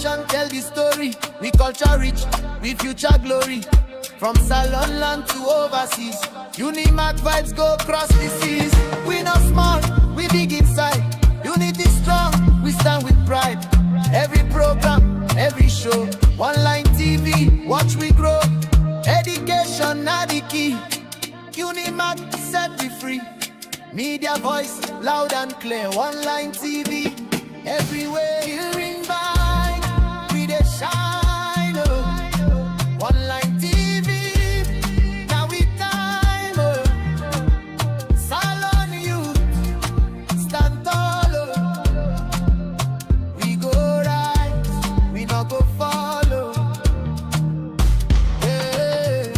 action tell the story. We culture rich, we future glory. From Salon land to overseas, Unimac vibes go across the seas. We not small, we big inside. Unity strong, we stand with pride. Every program, every show, online TV, watch we grow. Education not the key. Unimac set we free. Media voice loud and clear. Online TV, everywhere. Hearing by, we dey shine. Oh. Online TV, now we time. Oh. Salon youth, stand tall. Oh. We go right, we not go follow. Hey.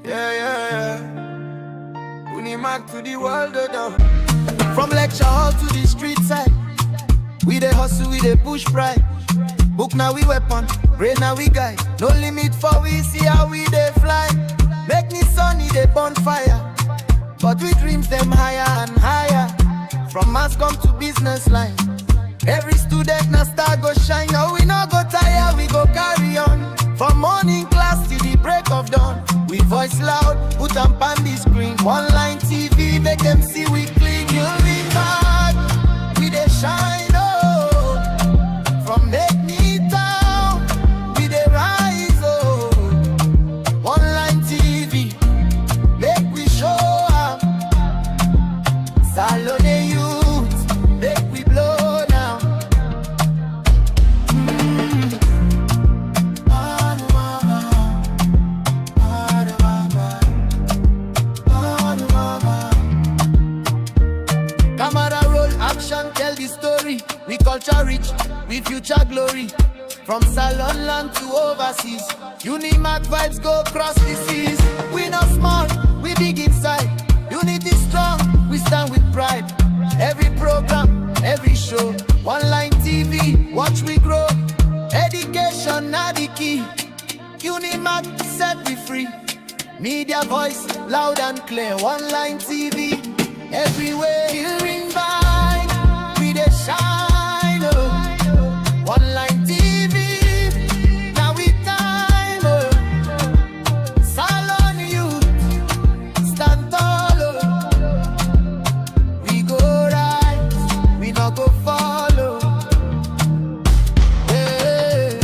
Yeah. Unimac to the world, though. From lecture hall to the street side, we dey hustle, we dey push pride. Book now we weapon, brain now we guide. No limit for we see how we dey fly. Make me sunny, they bonfire. But we dreams them higher and higher. From mass come to business line. Every student na star go shine. Now we no go tire, we go carry on. From morning class till the break of dawn. We voice loud, put up on the screen. Online TV, make them see we clean. You'll be back, we dey shine, oh. From make me down, we dey rise, oh. Online TV, make we show up. Salon youth, make we blow now. Camera roll, action tell the story. We culture rich, we future glory. From Salon land to overseas, Unimac vibes go across the seas. We not small, we big inside. Unity strong, we stand with pride. Every program, every show, online TV, watch we grow. Education not the key. Unimac set we free. Media voice loud and clear. Online TV, everywhere. Hearing by, we dey shine. Oh. Online TV, now we time. Oh. Salon youth, stand tall. Oh. We go right, we not go follow. Hey.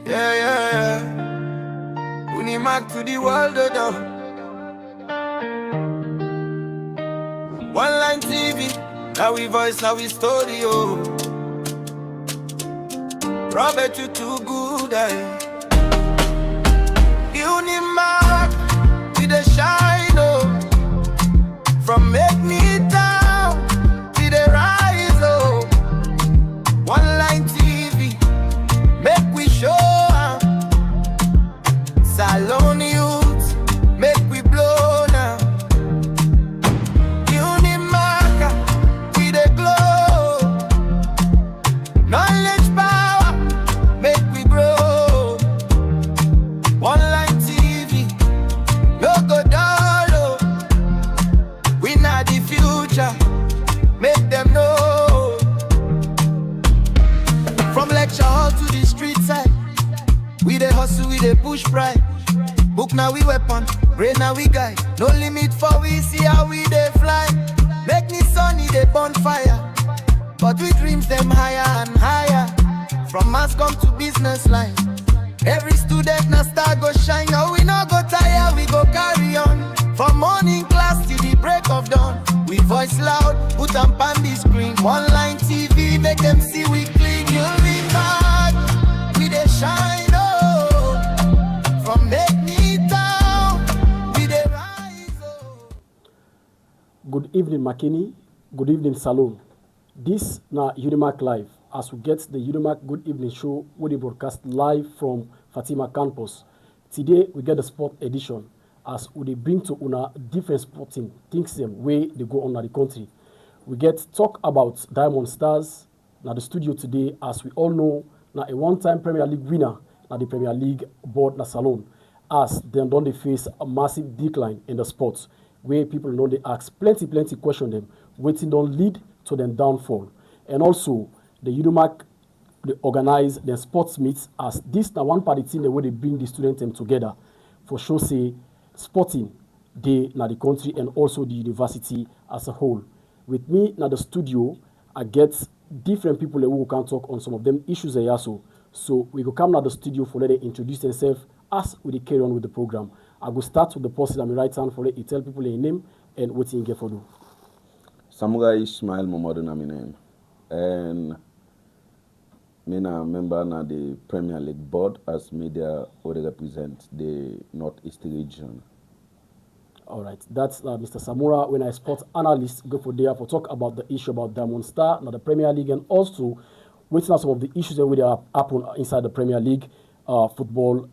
Yeah. Unimac to the world, though. Online TV, now we voice, now we story, oh. Robert, you too good, Unimac, we the shine, oh. From make me down, to the rise, oh. Online TV, make we show. Salon youth, make we blow now. Unimac, we dey glow. Knowledge power, make we grow. Online TV, no go dull, oh. We not the future, make them know. From lecture hall to the street side, we dey hustle, we dey push pride. Book now we weapon, brain now we guide. No limit for we see how we dey fly. Make me sunny, they bonfire. But we dreams them higher and higher. From mass come to business line. Every student na star go shine. Now we no go tire, we go carry on. From morning class till the break of dawn. We voice loud, put up on the screen. Online TV, make them see we clean. evening, Makeni. Good evening, Salon. This na Unimark Live. As we get the Unimark Good Evening Show, we broadcast live from Fatima campus. Today we get the sport edition as we bring to una different sporting things them way they go on in the country. We get talk about Diamond Stars. Now the studio today, as we all know, now a one-time Premier League winner, now the Premier League board na Salon, as them don't they face a massive decline in the sports, where people know they ask plenty question them, waiting don't lead to them downfall. And also the Unimark they organize their sports meets as this now one party team the way they bring the students them together for sure say sporting day na the country and also the university as a whole. With me now the studio, I get different people who can talk on some of them issues they also. So we go come now the studio for let them introduce themselves as we carry on with the program. I go start with the person on my right hand for let you tell people their name and what you get for do. Samurai Ismail Momodu na my name. And me a member na the Premier League board as media or represent the Northeast region. All right, that's Mr. Samura. When I sport analyst, go for there for talk about the issue about Diamond Star, now the Premier League, and also waiting out some of the issues that will happen inside the Premier League football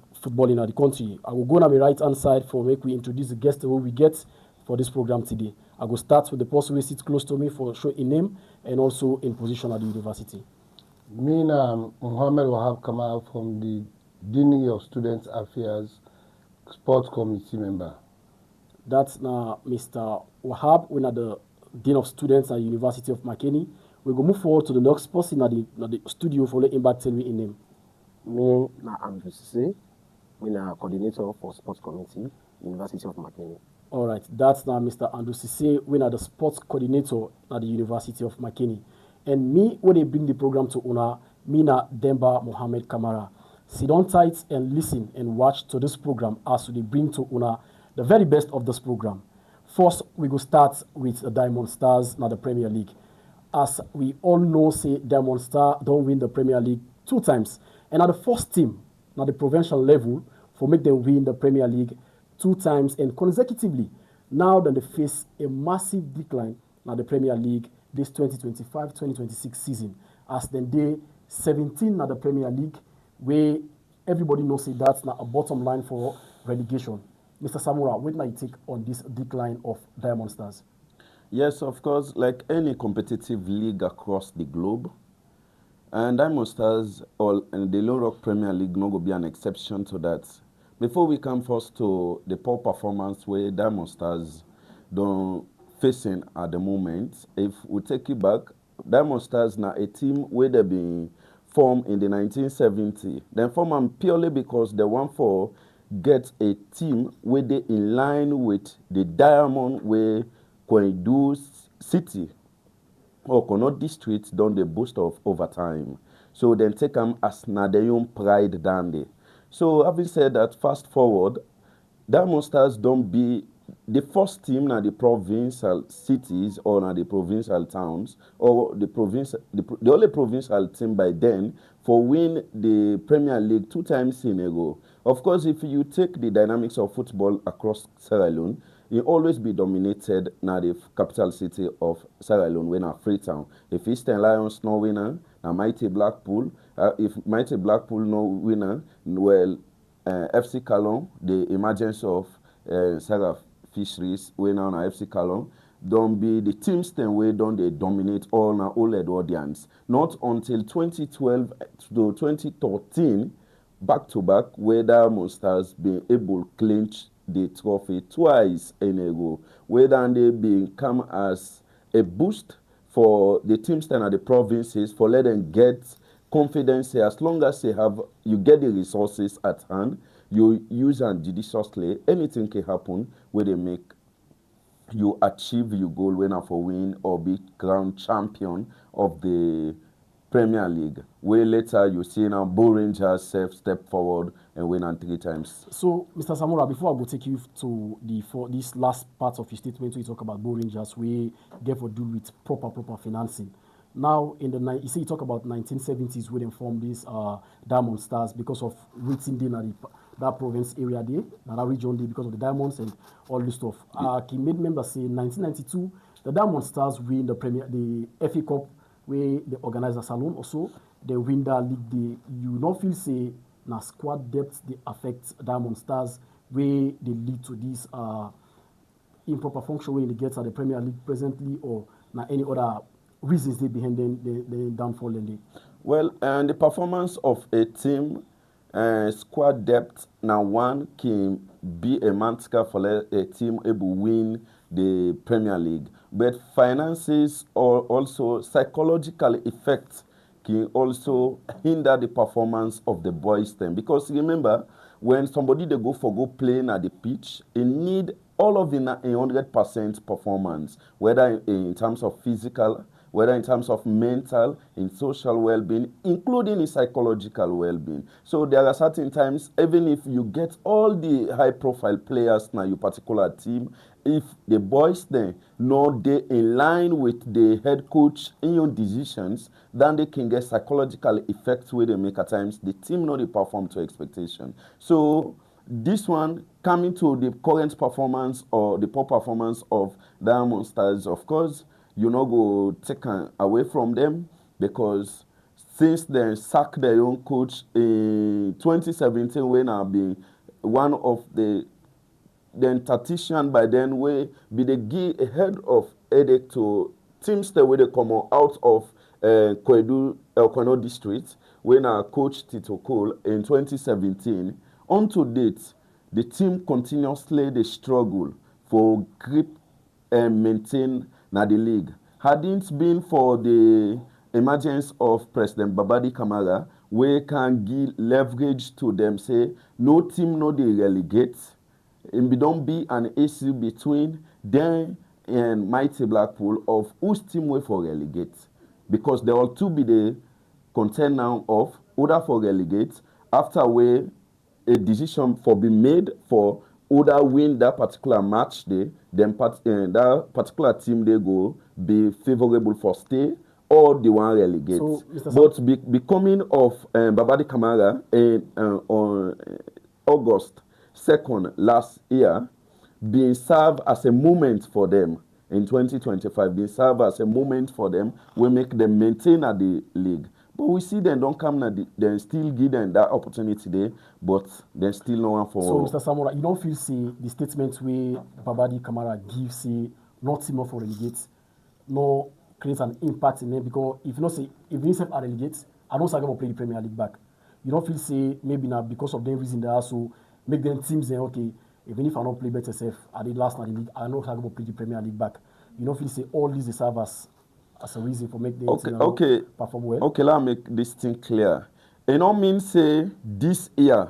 in the country. I will go on my right hand side for make we introduce the guest who we get for this program today. I will start with the person who sits close to me for show in name and also in position at the university. Me na Muhammad Wahab Kamal from the Dean of Students Affairs Sports Committee member. That's now Mr. Wahab, we're the Dean of Students at University of Makeni. We go move forward to the next person at the studio for letting back tell me in name. Me na Andrew Sise, me na coordinator for Sports Committee, University of Makeni. All right, that's now Mr. Andrew Sise, we're the sports coordinator at the University of Makeni. And me, when they bring the program to Una, me na Demba Mohammed Kamara. Sit on tight and listen and watch to this program as we bring to Una the very best of this program. First, we go start with the Diamond Stars, now the Premier League. As we all know, say Diamond Star don't win the Premier League 2 times. And at the first team, now the provincial level, for make them win the Premier League 2 times and consecutively. Now then they face a massive decline now the Premier League this 2025-2026 season. As then they 17 now the Premier League, where everybody knows say that's now a bottom line for relegation. Mr. Samura, what do you take on this decline of Diamond Stars? Yes, of course, like any competitive league across the globe, and Diamond Stars and the Low Rock Premier League no go be an exception to that. Before we come first to the poor performance where Diamond Stars don't facing at the moment, if we take it back, Diamond Stars now a team where they been formed in the 1970s. Then formed purely because they want for get a team where they in line with the Diamond where Koidu City or Kono District done the boost of overtime. So then take them as Nadeyon pride down there. So having said that, fast forward, Diamond Stars don't be the first team na the provincial cities or na the provincial towns or the only provincial team by then for win the Premier League 2 times in a row. Of course, if you take the dynamics of football across Sierra Leone, it always be dominated na the capital city of Sierra Leone when a Freetown. If Eastern Lions no winner, na Mighty Blackpool. If Mighty Blackpool no winner, well, FC Callum, the emergence of Sarah Fisheries, we now na FC Callum, don't be the teams then way don't they dominate all na OLED audience. Not until 2012 to 2013, back to back, where Diamond Stars being able to clinch the trophy twice in a row, where they become as a boost for the teams then at the provinces for let them get confidence as long as you get the resources at hand, you use and judiciously, anything can happen where they make you achieve your goal winner for win or be crowned champion of the Premier League. Way later you see now Bull Rangers step forward and win on 3 times. So, Mr. Samura, before I go take you to this last part of your statement where you talk about Bull Rangers, we therefore do with proper financing. Now, you see, you talk about 1970s where they formed these Diamond Stars because of waiting in that province area there, that region there because of the diamonds and all this stuff. He made members say in 1992 The Diamond Stars win the FA Cup, where they organize a salon also. They win that league. You not feel say na squad depth they affect Diamond Stars, where they lead to this improper function when they get at the Premier League presently, or na any other reasons they behind the downfall in the. Well, and the performance of a team, squad depth, now one can be a mantica for a team able to win the Premier League. But finances or also psychological effects can also hinder the performance of the boys team. Because remember, when somebody they go playing at the pitch, they need all of in a 100% performance, whether in terms of physical, whether in terms of mental, in social well-being, including in psychological well-being. So there are certain times, even if you get all the high-profile players in your particular team, if the boys then know they in line with the head coach in your decisions, then they can get psychological effects where they make at times the team not they perform to expectation. So this one coming to the current performance or the poor performance of Diamond Stars, of course, you not go taken away from them, because since they sacked their own coach in 2017, when I've been one of the tactician by then, way be the give a head of headache to teams that way they come out of Kweno district when our coach Tito Cole in 2017. On to date, the team continuously they struggle for grip and maintain na the league. Hadn't been for the emergence of President Babadi Kamara, we can give leverage to them, say no team no they relegate. And don't be an issue between them and Mighty Blackpool of whose team way for relegate. Because they all two be the content now of order for relegate after where a decision for be made for either win that particular match day, then that particular team they go be favorable for stay, or they want relegate. So, but becoming of Babadi Kamara on August 2nd last year, being served as a moment for them in 2025, being served as a moment for them, we make them maintain at the league. But we see them don't come now, they still give them that opportunity there, but they still no one for. So, Mr. Samora, you don't feel see the statement where Babadi Kamara gives say not team up for relegate, no create an impact in them, because if you not say if they are relegate, I don't say going to play the Premier League back. You don't feel say maybe now because of them reason they also make them teams then okay, even if I don't play better self, I did last night in the league, I know how to play the Premier League back. You don't feel say all these serve as a reason for make the perform well. Okay, let me make this thing clear. It don't mean say this year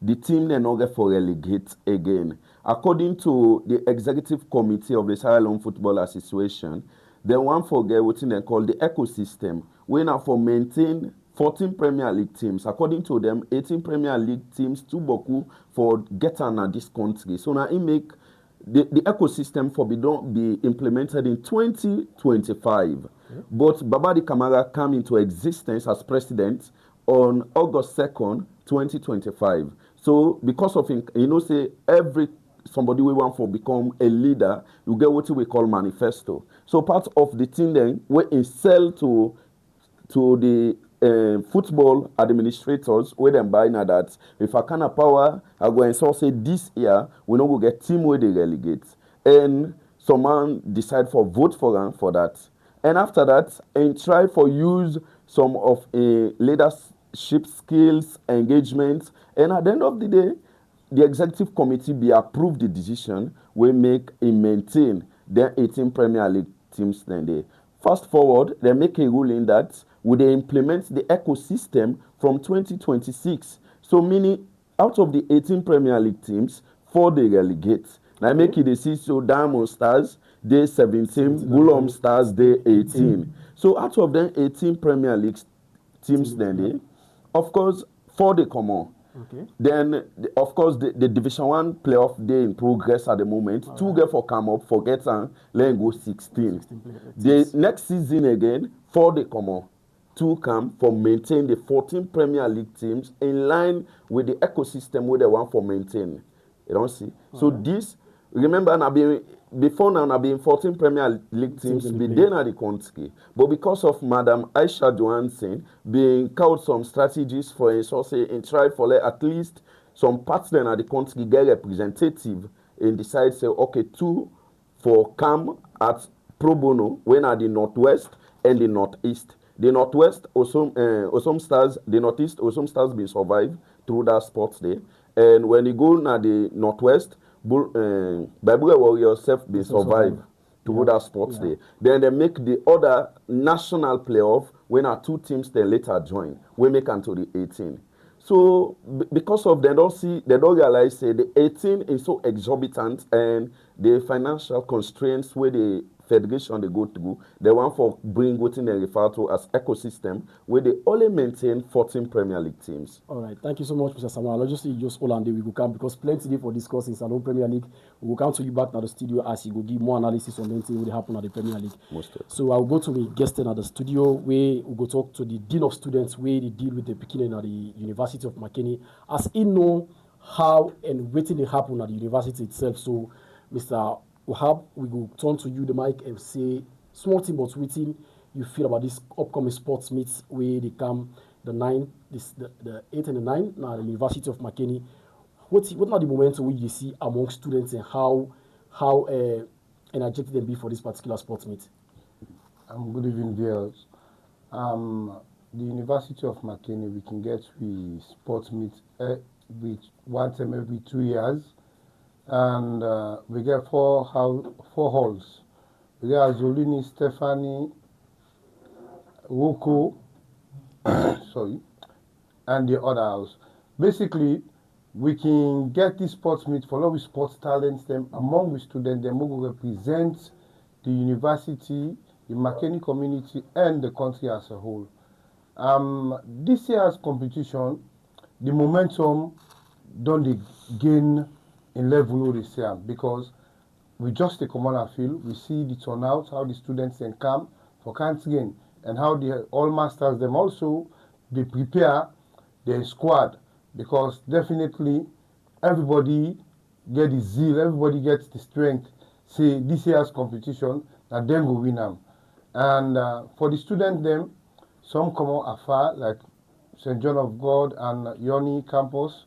the team they not get for relegate again. According to the executive committee of the Sierra Leone Football Association, they want to get what they call the ecosystem. We now for maintain 14 Premier League teams. According to them, 18 Premier League teams, two boku for getting at this country. So now it make the ecosystem for be implemented in 2025. Yeah. But Babadi Kamara came into existence as president on August 2nd, 2025. So because of him, you know, say somebody we want for become a leader, you get what we call manifesto. So part of the thing then we sell to the football administrators where them buy now that if I can power, I go and so say this year we not go get team where they relegate, and someone decide for vote for them for that, and after that and try for use some of a leadership skills engagement, and at the end of the day the executive committee be approve the decision we make and maintain their 18 Premier League teams then they fast forward they make a ruling that would they implement the ecosystem from 2026. So meaning out of the 18 Premier League teams, 4 they relegate. Now make it a so Diamond Stars, they 17, Fulham Stars, they 18. So out of them 18 Premier League teams then they, of course, 4 they come on. Okay. Then, of course, the Division 1 playoff they in progress at the moment. All 2 get for come up, forget and let go 16. The next season again, 4 they come on. 2 come for maintain the 14 Premier League teams in line with the ecosystem where they want for maintain. You don't see. So this, remember now, before now, I've been 14 Premier League teams, be then at the country. But because of Madam Aisha Johansson being out some strategies for a source and try for at least some parts then at the country get representative and decide say okay, 2 for CAM at pro bono when at the Northwest and the Northeast. The Northwest Osum Stars, the Northeast Osum Stars been survive through that sports day. And when you go na the Northwest, Bible Warriors self been survive through that sports day. Then they make the other national playoff when our 2 teams then later join. We make until the 18. So because of they don't realize say the 18 is so exorbitant and the financial constraints where the federation they go through, they want for bring what they refer to as ecosystem where they only maintain 14 Premier League teams. All right, thank you so much, Mr. Samuel. Obviously, just all and we will come because plenty for discussing Salon Premier League. We will come to you back at the studio as you go give more analysis on anything that happen at the Premier League. So I'll go to my guest at the studio where we go talk to the Dean of Students where they deal with the beginning at the University of Makeni as he know how and what they happen at the university itself. So, Mr. Wahab, we go turn to you the mic and say small thing but waiting you feel about this upcoming sports meets where they come the 8th and the 9th now the University of Makeni. What are the momentum we you see among students and how energetic they be for this particular sports meet? Good evening, viewers. The University of Makeni, we can get we sports meet one time every 2 years. And we get 4 halls. We get Azulini, Stephanie, Woko, sorry, and the other house. Basically, we can get this sports meet for all the sports talents them among the students them who will represent the university, the Makeni community, and the country as a whole. This year's competition, the momentum don't gain in level this year because we just take common and feel. We see the turnout, how the students can come for country and how the all masters them also they prepare their squad because definitely everybody get the zeal, everybody gets the strength. Say this year's competition that them will win them. And for the students them, some come out afar like St. John of God and Yoni campus.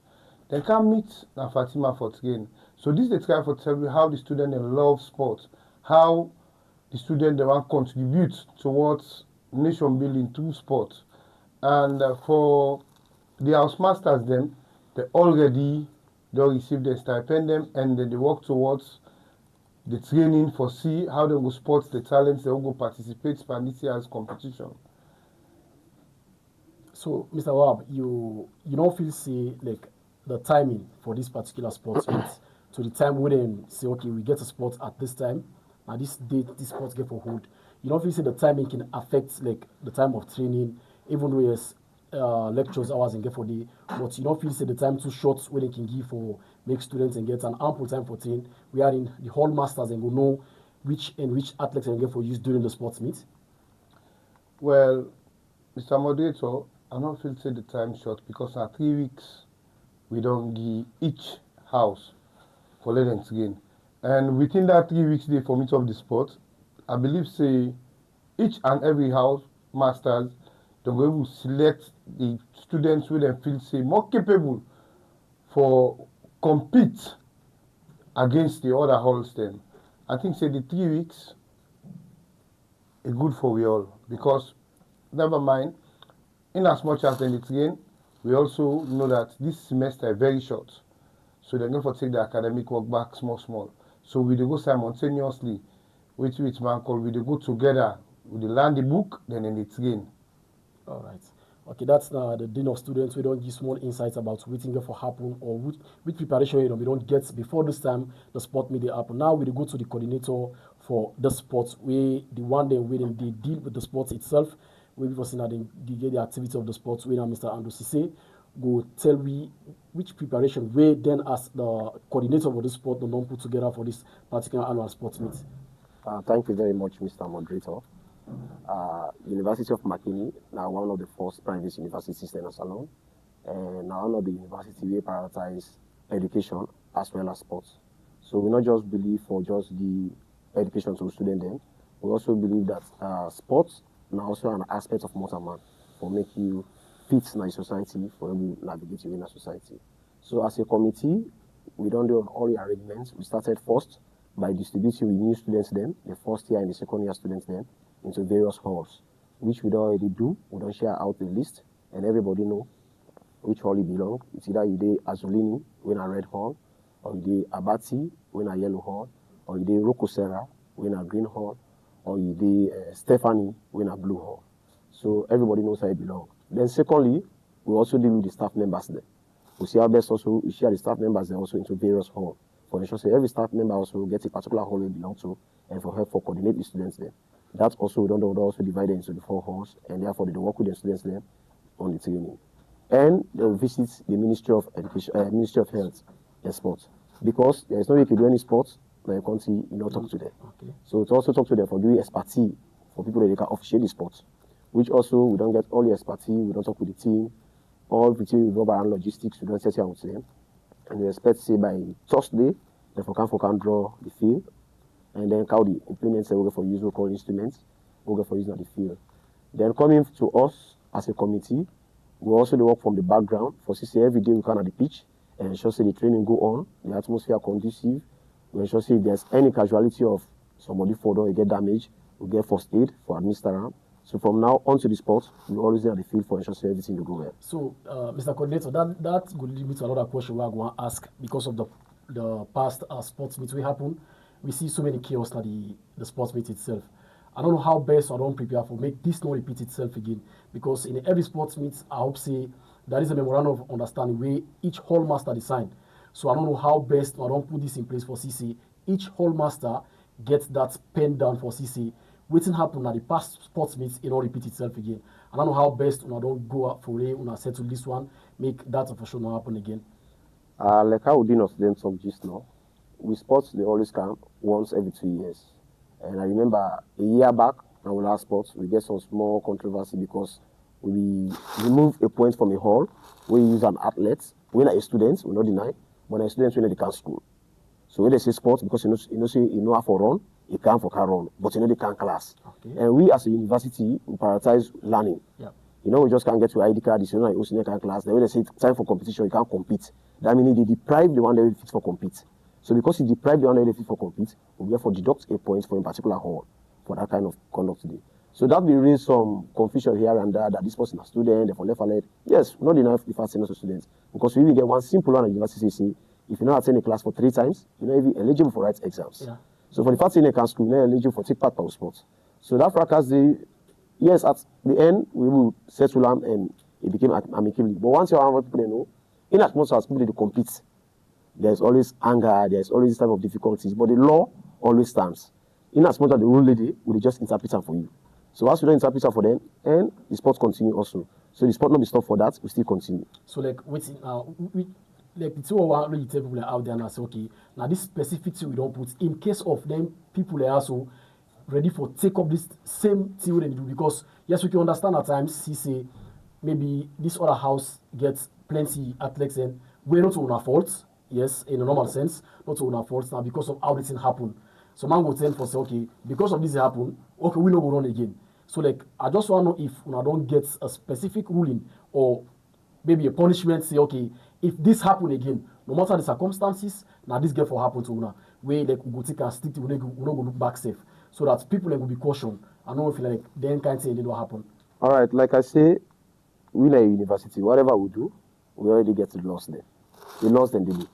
They can meet na Fatima for again. So this is the try for tell you how the student they love sports, how the student they want contribute towards nation building through sports. And for the house masters them, they already receive their stipend them and then they work towards the training for see how they go sports the talents they will go participate in this year's competition. So Mr. Wahab, you don't feel say like the timing for this particular sports meet to the time when they say, okay, we get a sport at this time, and this date, this sports get for hold. You don't feel say the timing can affect like the time of training, even though yes, lectures hours and get for day, but you don't feel say the time too short when they can give for make students and get an ample time for training. We are in the hall masters and go know which athletes and get for use during the sports meet. Well, Mr. Moderator, I don't feel say the time short because at 3 weeks we don't give each house for let them train. And within that 3 weeks they for meet of the sport, I believe say each and every house masters they're going to select the students who they feel say more capable for compete against the other halls then. I think say the 3 weeks is good for we all because never mind, in as much as they train, we also know that this semester is very short. So they're going to take the academic work back small. So we go simultaneously with man called we go together with the learn the book, then in the train. All right. Okay, that's the Dean of Students. We don't give small insights about waiting for happen or which preparation we don't get before this time the sport media happen. Now we go to the coordinator for the sports. We the one day when they deal with the sports itself. We before seeing that they get the activity of the sports. We now Mr. Andrew Cisse go tell we which preparation we then as the coordinator for the sport the non put together for this particular annual sports meet. Thank you very much, Mr. Moderator. University of Makeni now one of the first private universities in Salon, and now one of the university we prioritize education as well as sports. So we not just believe for just the education to student them. We also believe that sports now also an aspect of motor man for make you fit in the society, for you navigate in the society. So as a committee, we don't do all the arrangements. We started first by distributing with new students then, the first year and the second year students then, into various halls, which we don't already do. We don't share out the list, and everybody know which hall you belong. It's either you did Azulini, in a red hall, or you did Abati, in a yellow hall, or you did Rokosera, in a green hall, or you did Stephanie, in a blue hall. So everybody knows where you belong. Then secondly, we also deal with the staff members there. We see our best also, we share the staff members there also into various halls. For ensure say every staff member also gets a particular hall they belong to, and for help for coordinate the students there. That also we don't also divide it into the 4 halls, and therefore they work with the students there on the training. And they will visit the Ministry of Education, Ministry of Health and Sports, because there is no way you can do any sports in the country, you know, talk to them. Okay. So to also talk to them for doing expertise for people that they can officiate the sports, which also we don't get all the expertise, we don't talk with the team, all the team we go around logistics, we don't set out with them. And we expect say by Thursday, the can draw the field, and then how the implements will go for use local instruments, will go for use on the field. Then coming to us as a committee, we also do work from the background for CC every day we can at the pitch and ensure say the training go on, the atmosphere conducive. We ensure say if there's any casualty of somebody fall down, get damaged, we get first aid for administer. So from now on to the sport, we always at the field for ensure everything will go well. So, Mr. Coordinator, that could lead me to another question we're going to ask because of the past sports meet we happen. We see so many chaos at the sports meet itself. I don't know how best I don't prepare for make this not repeat itself again, because in every sports meet, I hope say there is a memorandum of understanding where each hall master design. So I don't know how best I don't put this in place for CC. Each hall master gets that pen down for CC. Waiting happen at the past sports meets, it all repeat itself again. I don't know how best when I don't go up for it, when I settle this one, make that for sure not happen again. Like how Dean of them talk just now, we sports they always come once every 2 years. And I remember a year back, our last sports, we get some small controversy because we remove a point from a hall. We use an athlete. We're not a student, we not deny, but a student we know they can't school. So when they say sports, because you know how for run, you can't for car run, but you know they can't class. Okay. And we as a university, we prioritize learning. Yep. You know, we just can't get your ID card, you know, you can't class. Then when they say time for competition, you can't compete. That means they deprive the one that will fit for compete. So because he deprived the one that will fit for compete, we therefore deduct a point for a particular hall for that kind of conduct today. So that will raise some confusion here and there that this person is a student, therefore left and right. Yes, not enough if I say not a student. Because we will get one simple one at university say, if you not attend a class for 3 times, you're not even eligible for write exams. Yeah. So for the fact in a school, you're not eligible for take part of sports. So that fracas, yes, at the end, we will settle them and it became amicably. But once you have people know, in as much as people to compete, there's always anger, there's always this type of difficulties. But the law always stands. In as much as the rule lady will just interpret them for you. So as we don't interpret them for them, and the sport continue also. So the sport not be stopped for that, we still continue. So like waiting like the 2 or 1 you tell people out there and say, okay, now this specific thing we don't put in case of them people are also ready for take up this same thing they do, because yes, we can understand at times he say maybe this other house gets plenty athletes and we're not on our fault, yes, in a normal sense, not on our fault now because of how this thing happen. So man will tell for say, okay, because of this happen, okay, we not go run again. So like I just want to know if I don't get a specific ruling or maybe a punishment, say, okay, if this happen again, no matter the circumstances, now this get for happen to una, where like we go take and stick to we not go look back safe. So that people like, will be cautioned. I don't feel like then can't say it will happen. All right, like I say, we like university, whatever we do, we already get the loss there. The loss then they do.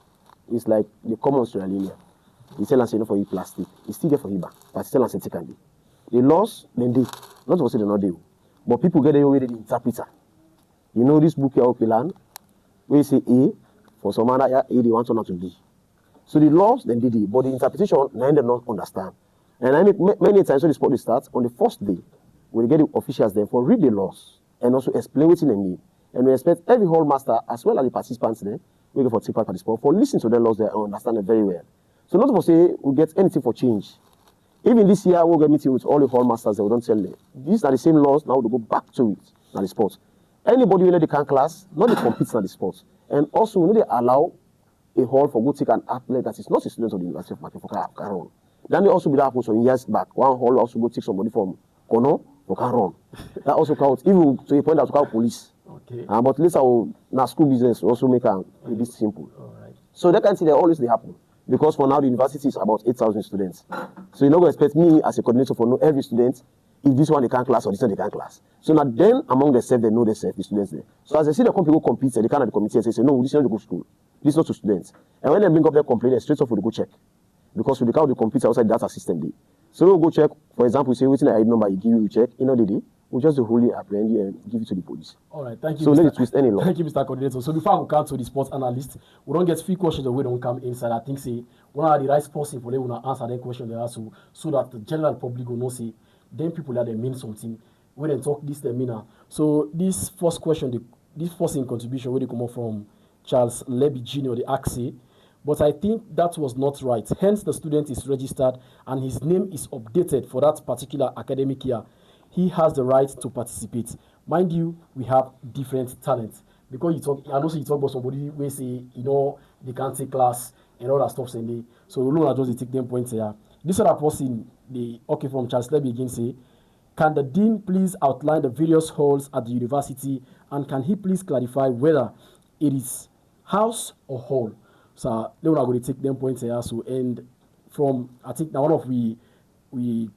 It's like the common Australia. You tell us for you plastic, you still get for you back, but still us take and do. The loss then they, not to say they not do, but people get the way they interpreter. You know this book here up land, where you say A, for some other A they want to not to B. So the laws then they did, but the interpretation now they don't understand. And I mean, many times when the sport starts on the first day, we get the officials there for read the laws and also explain what they mean. And we expect every hall master as well as the participants there, we go for take part of the sport for listen to the laws there and understand it very well. So not to say we get anything for change. Even this year we'll get meeting with all the hall masters that we don't tell them. These are the same laws, now we go back to it, now the sport. Anybody who know they can class, not they compete in the sport. And also we know they allow a hall for go take an athlete that is not a student of the University of Makini for can run. Then they also be that happen some years back. One hall also go take somebody from Kono for can run. That also counts, even to a point that to call police. Okay. But later, now school business also make a bit simple. All right. So that kind of thing, they always they happen. Because for now, the university is about 8,000 students. So you're not going to expect me as a coordinator for know every student, if this one they can't class or this one they can't class. So now then, among themselves, they know themselves, the students there. So as I see the people compete, they come at the committee and say, no, this is not to go to school. This is not to students. And when they bring up their complaint, they straight off we go check. Because we the count the compete outside data system day. So we'll go check, for example, we say, what's the ID number, you give you check, you know the day. We'll just wholly apprehend you and give it to the police. All right, thank you. So let it twist any law. Thank you, Mr. Coordinator. So before I come to the sports analyst, we don't get 3 questions that we don't come inside. I think say one of the right person for them will answer that question they ask so that the general public will know say then people that they mean something. When they talk this they mean. So this first question, this first in contribution where they come up from Charles Leby Jr. the AXE. But I think that was not right. Hence the student is registered and his name is updated for that particular academic year. He has the right to participate. Mind you, we have different talents. Because you talk, I know you talk about somebody who say, they can't take class and all that stuff. So we know just take them points here. This other person, from Charles Leby again say, can the dean please outline the various halls at the university and can he please clarify whether it is house or hall? So then we're going to take them points here. So and from I think now one of we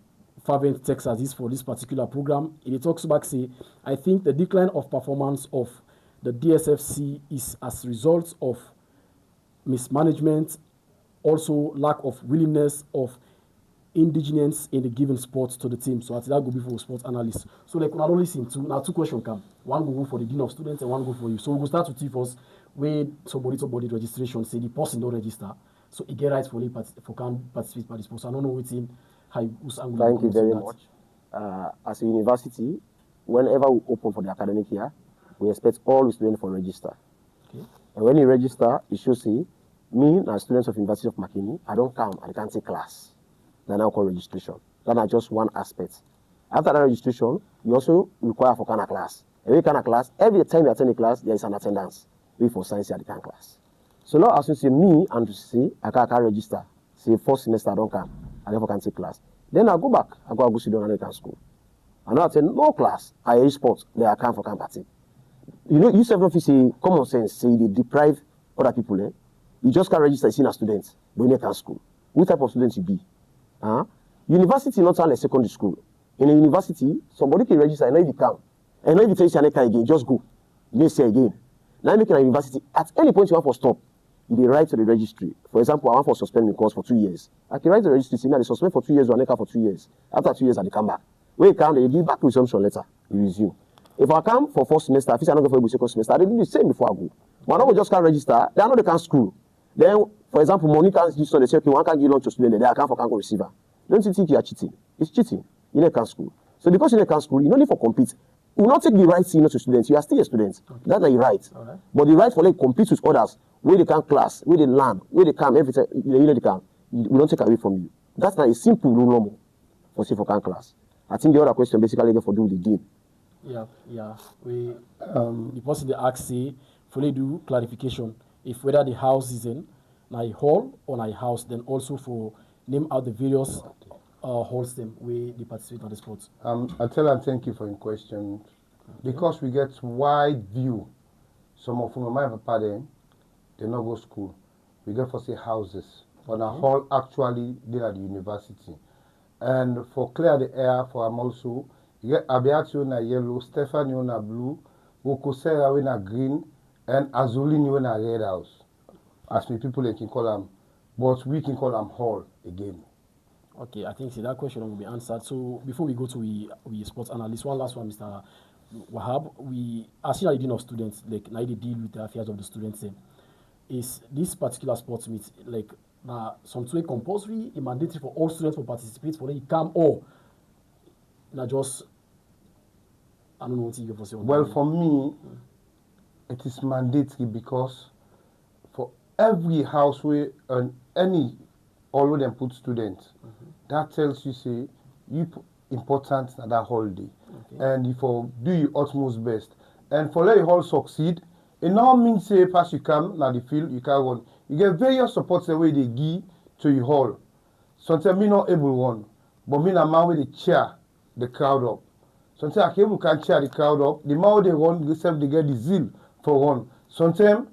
fervent text as this for this particular program, it talks back say, I think the decline of performance of the DSFC is as a result of mismanagement, also lack of willingness of indigenous in the given sport to the team. So I think that go be for sports analyst. So like when I don't listen to now 2 questions come. One go for the dean of students and one go for you. So we will start with you first. When somebody registration say the person don't register, so he get rights for can participate by the sport. So I don't know what's in. Thank you very much. As a university, whenever we open for the academic year, we expect all the students to register. Okay. And when you register, it should say, me, as students of University of Makini, I don't come, I can't take class. Then I call registration. That is just one aspect. After that registration, you also require for kind of class. Every kind of class, every time you attend a class, there is an attendance. We for science at the kind of class. So now as you say me and to say, I can't register. Say first semester I don't come. I never can take class. Then I go back. I go sit down and I can school. And now I say no class. I age sports. They are come for can party. You several of say common sense. Say they deprive other people. You just can't register as a student, but you can't school. What type of student you be? University not only secondary school. In a university, somebody can register and not even come. And not even tell you again. Just go. You didn't say again. Now making a university at any point you want for stop. They write to the registry. For example, I want to suspend my course for 2 years. I can write to the registry saying that they suspend for 2 years or I for 2 years. After 2 years, I come back. When you come, they give back resumption letter. You resume. If I come for first semester, if I don't go for the second semester, they do the same before I go. But I just can't register. They know they can't school. Then, for example, money can't use on the say, okay, one can't give lunch to student. They can't for can't go receiver. Don't you think you are cheating? It's cheating. You can't school. So because you can't school, you don't need for compete. You will not take the right to students. You are still a student. Okay. That's the right. Right. But the right for them to compete with others, where they can class, where they learn, where they come, everything, they can. We don't take away from you. That's not a simple rule normal for say for can class. I think the other question basically for doing the deal. Yeah. We the person they ask say for they do clarification if whether the house is in a hall or a house, then also for name out the various halls them where they participate on the sports. I tell and thank you for your question. Okay. Because we get wide view. Some of them might have a pattern, they not go school. We get for say houses. But a hall actually they are the university. And for clear the air for them also, you get Abiatu na yellow, Stephanie na blue, Wokosera na green, and Azulini na red house. As many people they can call them, but we can call them hall again. Okay, I think that question will be answered. So before we go to we sports analyst, one last one, Mr. Wahab. We as seen dean of students, like now they deal with the affairs of the students. Is this particular sports meet like some way compulsory, mandatory for all students to participate for them come or not just I don't know what you say. Well, for me, it is mandatory because for every house where any all of them put students, that tells you say you important at that holiday, and you for do your utmost best, and for let you all succeed, It now means say pass you come na the field, you can run. You get various supports the way they give to you all. Sometimes me not able run, but me na man with the cheer the crowd up. Sometimes I can cheer the crowd up. The man they run, they get the zeal for run. Sometimes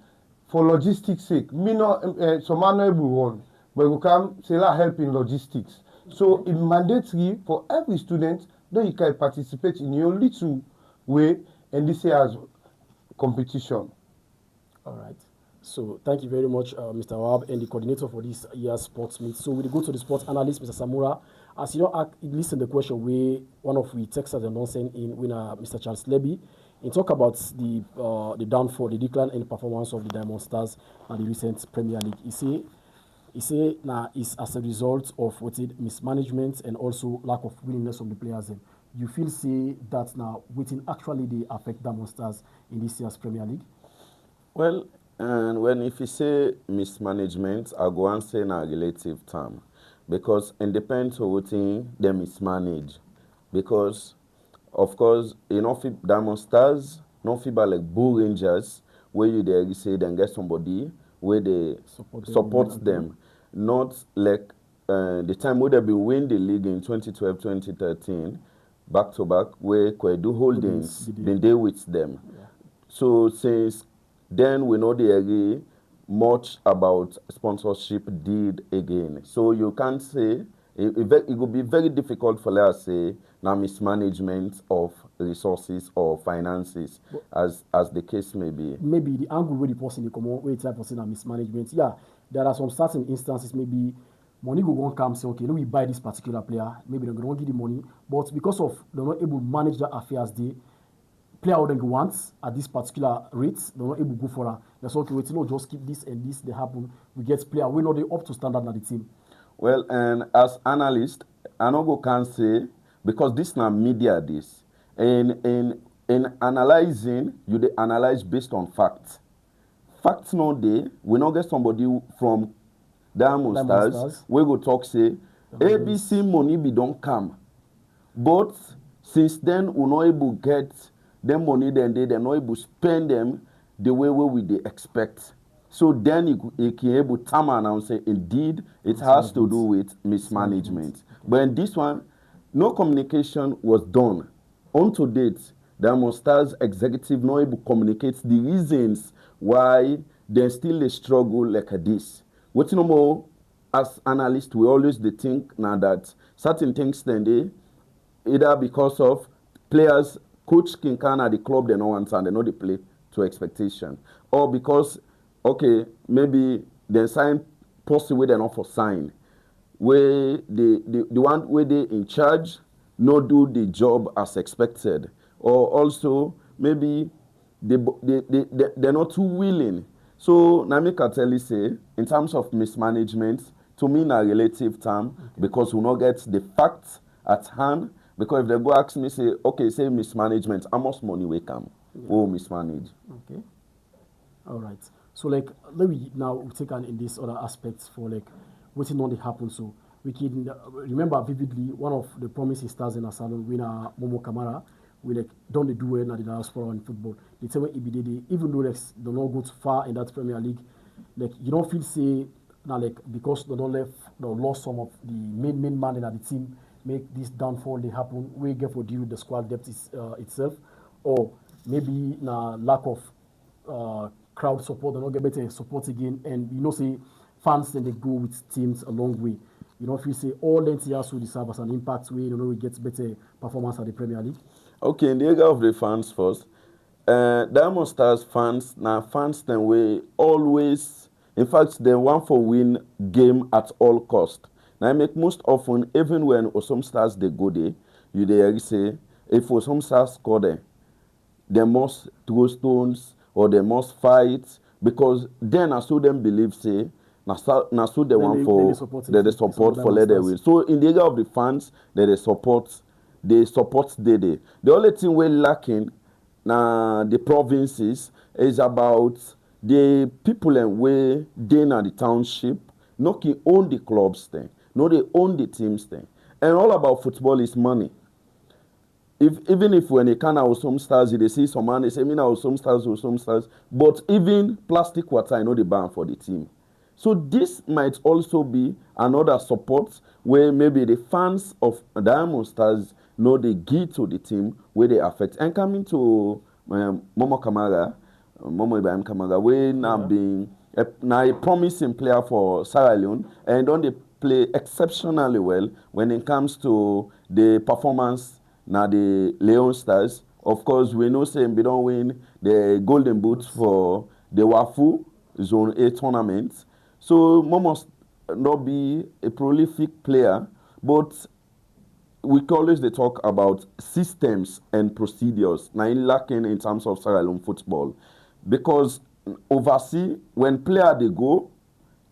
for logistics sake, me not some man not able run, but we can say that help in logistics. So it's mandatory for every student that you can participate in your little way, and this year's competition. All right. So thank you very much, Mr. Wahab, and the coordinator for this year's sports meet. So we go to the sports analyst, Mr. Samura. As you know, listen the question we one of we Texas and send in winner, Mr. Charles Leby, and talk about the downfall, the decline in performance of the Diamond Stars and the recent Premier League. He say now it's as a result of what it mismanagement and also lack of willingness of the players. And you feel say that now waiting actually they affect Diamond Stars in this year's Premier League? Well, and when if you say mismanagement, I go and say in a relative term. Because it depends on what thing they mismanage. Because, of course, you know, Diamond Stars, no FIBA like Bull Rangers, where you there, you say, then get somebody where they support them. Not like the time where they been win the league in 2012, 2013, back to back, where Kwedu Holdings been there with them. Yeah. So since then we know the agree much about sponsorship did again. So you can't say it will be very difficult for us say now mismanagement of resources or finances as the case may be. Maybe the angle where the person they come on where type of saying mismanagement. Yeah, there are some certain instances maybe money go on come say okay, we buy this particular player, maybe they're gonna give the money, but because of they're not able to manage their affairs they player what they want at this particular rate, they're not able to go for her. They're so okay, wait, just keep this and this, they happen. We get player, we know they up to standard na the team. Well, and as analyst, I no go can say because this na media this. In analyzing, you they analyze based on facts. Facts no day, we not get somebody from Diamond Stars, we go talk say ABC money be don't come. But since then we not able get them money then they're not able to spend them the way we they expect. So then he can able to come and say indeed it has to do with mismanagement. But in this one, no communication was done. On to date, Diamond Stars executive not able to communicate the reasons why they still a struggle like this. What you know more as analysts we always they think now that certain things then they either because of players coach Kinkan at the club they know and they know they play to expectation, or because okay maybe they sign possibly they not for sign where the one where they in charge no do the job as expected, or also maybe they're not too willing. So Nami Kateli say in terms of mismanagement to me in a relative term because we not get the facts at hand. Because if they go ask me, say, okay, say mismanagement, how much money we come? Yeah. Oh, mismanage. Okay. All right. So, like, let me now take on in this other aspects for, like, what's not to happen. So, we can remember vividly one of the promising stars in our salon, winner Momo Kamara, we, like, don't do well in the diaspora in football. They tell me even though, like, they don't go too far in that Premier League, like, you don't feel, say, now, like, because they lost some of the main man in the team, make this downfall they happen, we get for deal with the squad depth itself, or maybe lack of crowd support, they not get better support again, and you know say fans then they go with teams a long way. You know if you say all NTRs will deserve as an impact way, we get better performance at the Premier League. Okay, in the area of the fans first, Diamond Stars fans fans then we always, in fact they want for win game at all cost. Now, I make most often, even when some stars they go there, you there say, if some stars score there, they must throw stones or they must fight because then I saw them believe say, now so they want for they support for let they win. So in the area of the fans, they support Dede. The only thing we're lacking now the provinces is about the people and way they in the township, not own the clubs thing. No, they own the teams thing. And all about football is money. even if when they can out some stars, they see some man, they say, me now some stars or some stars. But even plastic water, I know they ban for the team. So this might also be another support where maybe the fans of Diamond Stars know they give to the team where they affect. And coming to Momo Kamara, Momo Ibrahim Kamara, we now being now a promising player for Sierra Leone, and don't they play exceptionally well when it comes to the performance. Now the Leon Stars, of course, we know saying they don't win the Golden Boot for the WAFU Zone A tournament. So Momo must not be a prolific player, but we always they talk about systems and procedures. Now lacking in terms of Sierra Leone football, because overseas when player they go,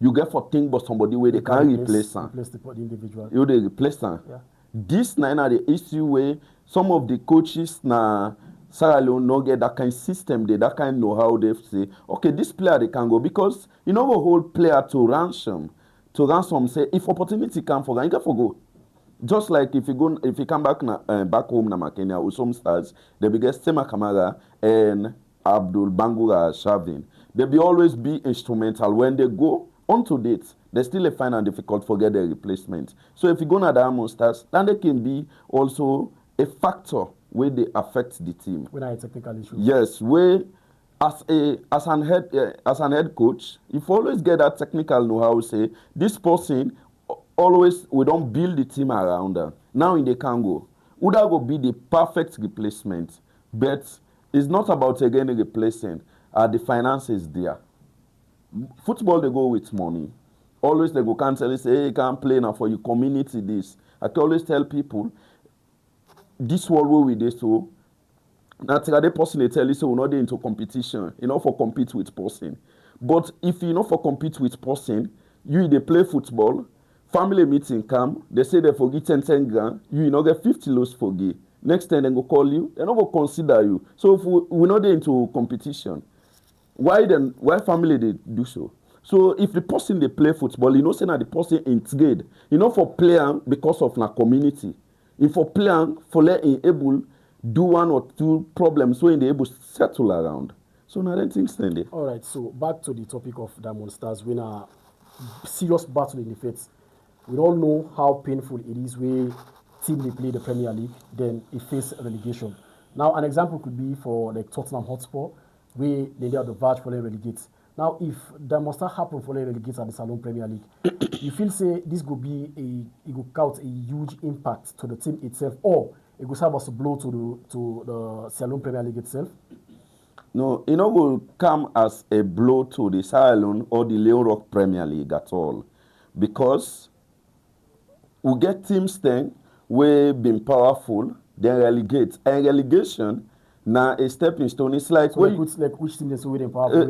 you get for think but somebody where they can replace them. Replace the individual. You they replace them. Yeah. This now are the issue where some of the coaches na Sierra Leone no get that kind of system, that kind of know-how they say, okay, this player they can go, because you know a whole player to ransom say if opportunity come for you can for go. Just like if you come back back home na Kenya with some stars, they be get Sema Kamara and Abdul Bangura Shavin. They be always be instrumental when they go on to date. They still find it difficult to get their replacement. So if you go to Diamond Stars, then they can be also a factor where they affect the team. When I technical issues. Yes, where as an head coach, you always get that technical know-how. Say this person always we don't build the team around them. Now in the Congo, would that go be the perfect replacement? But it's not about again replacing. The finances there. Football they go with money. Always they go cancel and say, hey, you can't play now for your community this. I can always tell people, this world where we do so, now the person they tell you so we're not into competition, you know, for compete with person. But if you know for compete with person, you they play football, family meeting come, they say they forget 10 grand, you know get 50 loss for gay. Next time they go call you, they not go consider you. So if we're not into competition, why family they do so? So if the person they play football, you know, say now the person integrate, you know, for playing because of na community. If for playing for letting able do one or two problems so in the able settle around. So now then things stand there. All right, so back to the topic of Diamond Stars, when a serious battle in the fates. We all know how painful it is when team they play the Premier League, then it face relegation. Now an example could be for like Tottenham Hotspur, where they are the verge for them relegate. Now, if that must not happen for the relegates at the Salon Premier League, you feel say this could be it could count a huge impact to the team itself, or it could serve as a blow to the Salon Premier League itself? No, it not will come as a blow to the Salon or the Leon Rock Premier League at all, because we get teams then where been powerful, then relegate, and relegation. Now a stepping stone. It's like so like which team is within power?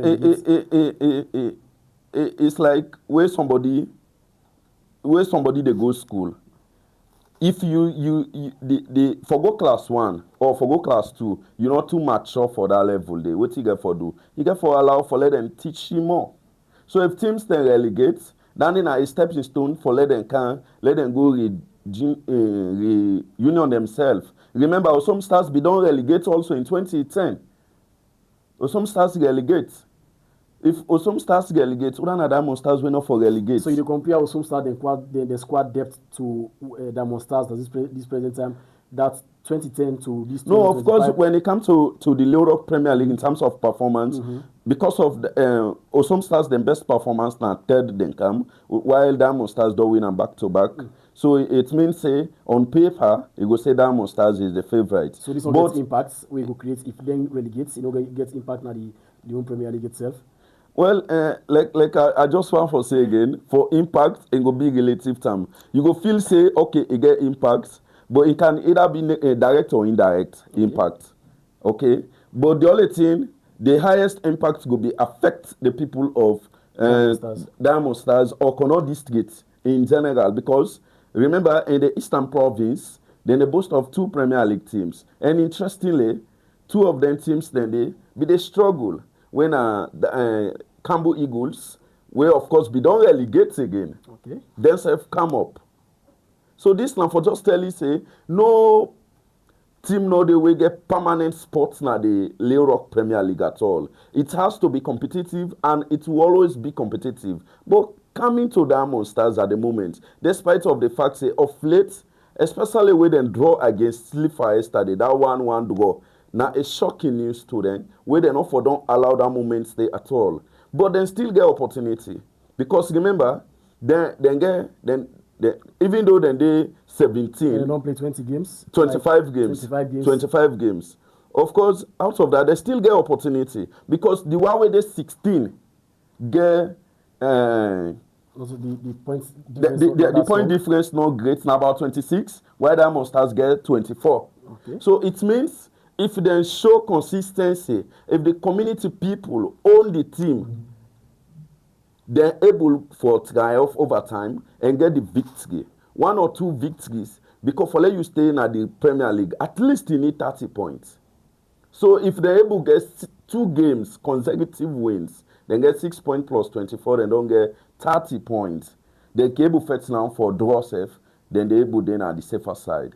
It's like where somebody they go school. If you forgo class 1 or forgo class 2, you're not too mature for that level. What you get for do? You get for allow for let them teach you more. So if teams then relegate, then in a stepping stone for let them go reunion themselves. Remember, Osum Stars be don't relegate also in 2010. Osum Stars relegate. If Osum Stars relegate, Urana Diamond Stars will not for relegate. So you compare Osum Stars the squad depth to Diamond Stars at this present time, that 2010 to this. No, of course, when it comes to the Europe Premier League in terms of performance, because of the Osum Stars, the best performance now third then come, while Diamond Stars don't win and back to back. So it means say on paper you go say Diamond Stars is the favorite. So this one gets impacts we go create if then relegates, you know, gets impact na the own Premier League itself. Well, like I just want to say again, for impact it go be relative term. You go feel say okay it get impact, but it can either be direct or indirect impact. Okay, but the only thing, the highest impact will be affect the people of Diamond Stars or Kono district in general, because remember, in the Eastern Province, then they boast of 2 Premier League teams. And interestingly, 2 of them teams, then they struggle when the Cambo Eagles, where of course we don't relegate again, themselves come up. So this now for just tell you, say, no team no dey wey get permanent spots na the Lane Rock Premier League at all. It has to be competitive and it will always be competitive. But coming to Diamond Stars at the moment, despite of the fact say of late, especially when they draw against Slipher yesterday, that 1-1 draw, now a shocking news to them, where they not for don't allow that moment stay at all. But then still get opportunity. Because remember, even though they 17, They don't play 20 games. 25 games. 25 games. 25 games. Of course, out of that, they still get opportunity. Because the one where they 16 get Also the points the point difference not great, now about 26, while Diamond Stars get 24. Okay. So it means if they show consistency, if the community people own the team, they're able for triumph over time and get the victory. 1 or 2 victories, because for let you stay in the Premier League, at least you need 30 points. So if they're able to get 2 games, consecutive wins, then get 6 points plus 24 and don't get 30 points. They can able fetch now for draw safe, then they able then at the safer side.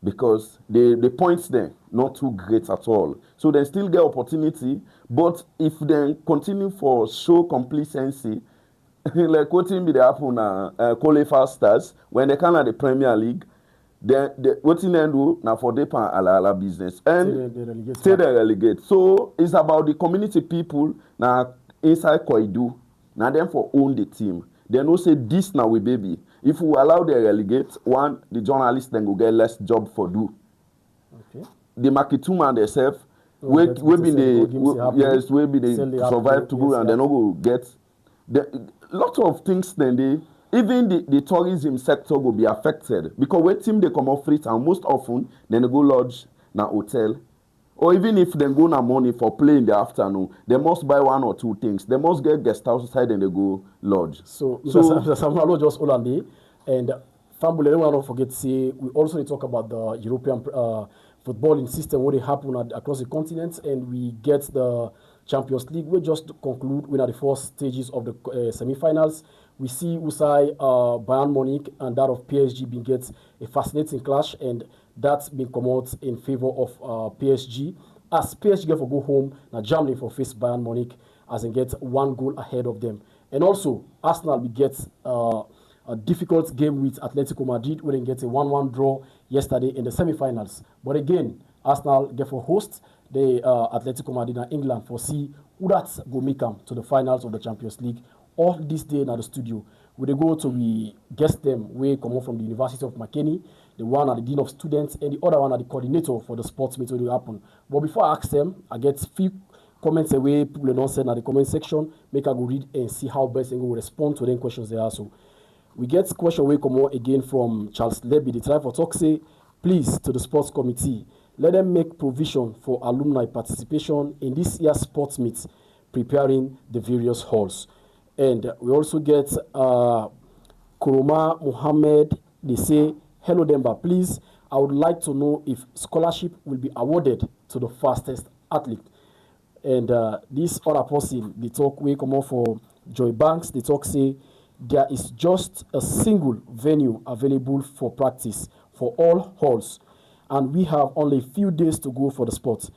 Because the points there not too great at all. So they still get opportunity, but if they continue for show complacency, like what be the happen na qualify stars when they come at the Premier League, then what in do now for deep ala business and stay they relegate. So it's about the community people now inside Koidu. Now them for own the team. They know say this now we baby. If we allow them relegate, one the journalists then go get less job for do. Okay. The Makituma themselves we be the survive to go and they no go get the lot of things then they even the tourism sector will be affected because when team they come off free and most often then they go lodge na hotel or even if they go na money for play in the afternoon they must buy 1 or 2 things they must get guest house outside and they go lodge. So Mr. Samuel just Olande and Fambule, I don't forget to say we also need to talk about the European footballing system what they happen across the continent and we get the Champions League. We just conclude with the first stages of the semi-finals. We see Usai Bayern Munich and that of PSG being get a fascinating clash and that's been come out in favor of PSG. As PSG get for go home, now Germany for face Bayern Munich as they get 1 goal ahead of them. And also Arsenal will get a difficult game with Atletico Madrid when they get a 1-1 draw yesterday in the semi-finals. But again, Arsenal get for host the Atletico Madrid and England for see who that's go make them to the finals of the Champions League. All this day in the studio, we go to we guest them we come out from the University of McKinney, the one at the Dean of Students and the other one at the coordinator for the sports meet will happen. But before I ask them, I get few comments away people don't send at the comment section. Make I go read and see how best they will respond to them questions they ask. So we get question we come out again from Charles Leby. The try for talk say, please to the sports committee. Let them make provision for alumni participation in this year's sports meet, preparing the various halls. And we also get Kuruma Muhammad. They say, hello Demba, please. I would like to know if scholarship will be awarded to the fastest athlete. And this other person, they talk, we come out for Joy Banks. They talk, say, there is just a single venue available for practice for all halls. And we have only a few days to go for the sport.